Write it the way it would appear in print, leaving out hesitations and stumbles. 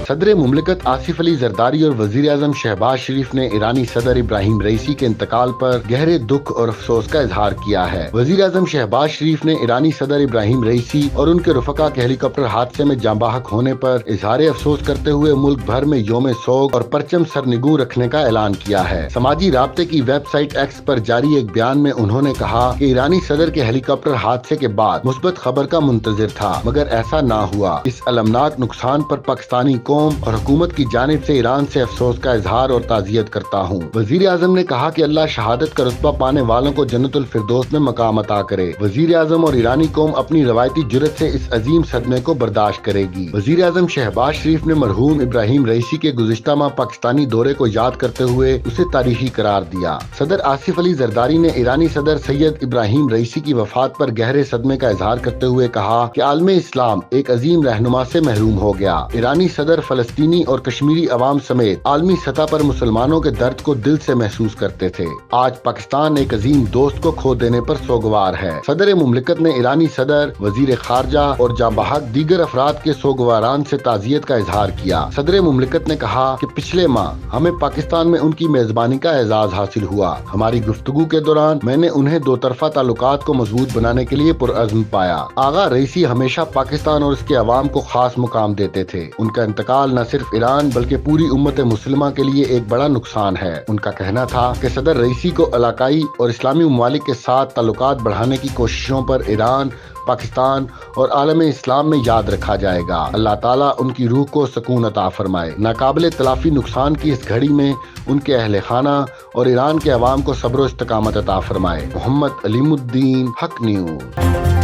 صدر مملکت آصف علی زرداری اور وزیر اعظم شہباز شریف نے ایرانی صدر ابراہیم رئیسی کے انتقال پر گہرے دکھ اور افسوس کا اظہار کیا ہے۔ وزیر اعظم شہباز شریف نے ایرانی صدر ابراہیم رئیسی اور ان کے رفقا کے ہیلی کاپٹر حادثے میں جاں بحق ہونے پر اظہار افسوس کرتے ہوئے ملک بھر میں یوم سوگ اور پرچم سرنگوں رکھنے کا اعلان کیا ہے۔ سماجی رابطے کی ویب سائٹ ایکس پر جاری ایک بیان میں انہوں نے کہا کہ ایرانی صدر کے ہیلی کاپٹر حادثے کے بعد مثبت خبر کا منتظر تھا، مگر ایسا نہ ہوا۔ اس المناک نقصان پر پاکستانی قوم اور حکومت کی جانب سے ایران سے افسوس کا اظہار اور تعزیت کرتا ہوں۔ وزیر اعظم نے کہا کہ اللہ شہادت کا رتبہ پانے والوں کو جنت الفردوس میں مقام عطا کرے۔ وزیر اعظم اور ایرانی قوم اپنی روایتی جرأت سے اس عظیم صدمے کو برداشت کرے گی۔ وزیر اعظم شہباز شریف نے مرحوم ابراہیم رئیسی کے گزشتہ ماہ پاکستانی دورے کو یاد کرتے ہوئے اسے تاریخی قرار دیا۔ صدر آصف علی زرداری نے ایرانی صدر سید ابراہیم رئیسی کی وفات پر گہرے صدمے کا اظہار کرتے ہوئے کہا کہ عالم اسلام ایک عظیم رہنما سے محروم ہو گیا۔ ایرانی صدر فلسطینی اور کشمیری عوام سمیت عالمی سطح پر مسلمانوں کے درد کو دل سے محسوس کرتے تھے۔ آج پاکستان ایک عظیم دوست کو کھو دینے پر سوگوار ہے۔ صدر مملکت نے ایرانی صدر، وزیر خارجہ اور جاں بحق دیگر افراد کے سوگواران سے تعزیت کا اظہار کیا۔ صدر مملکت نے کہا کہ پچھلے ماہ ہمیں پاکستان میں ان کی میزبانی کا اعزاز حاصل ہوا۔ ہماری گفتگو کے دوران میں نے انہیں دو طرفہ تعلقات کو مضبوط بنانے کے لیے پرعزم پایا۔ آغا رئیسی ہمیشہ پاکستان اور اس کے عوام کو خاص مقام دیتے تھے۔ ان کا انتقال نہ صرف ایران بلکہ پوری امت مسلمہ کے لیے ایک بڑا نقصان ہے۔ ان کا کہنا تھا کہ صدر رئیسی کو علاقائی اور اسلامی ممالک کے ساتھ تعلقات بڑھانے کی کوششوں پر ایران، پاکستان اور عالم اسلام میں یاد رکھا جائے گا۔ اللہ تعالیٰ ان کی روح کو سکون عطا فرمائے۔ ناقابل تلافی نقصان کی اس گھڑی میں ان کے اہل خانہ اور ایران کے عوام کو صبر و استقامت عطا فرمائے۔ محمد علیم الدین، حق نیوز۔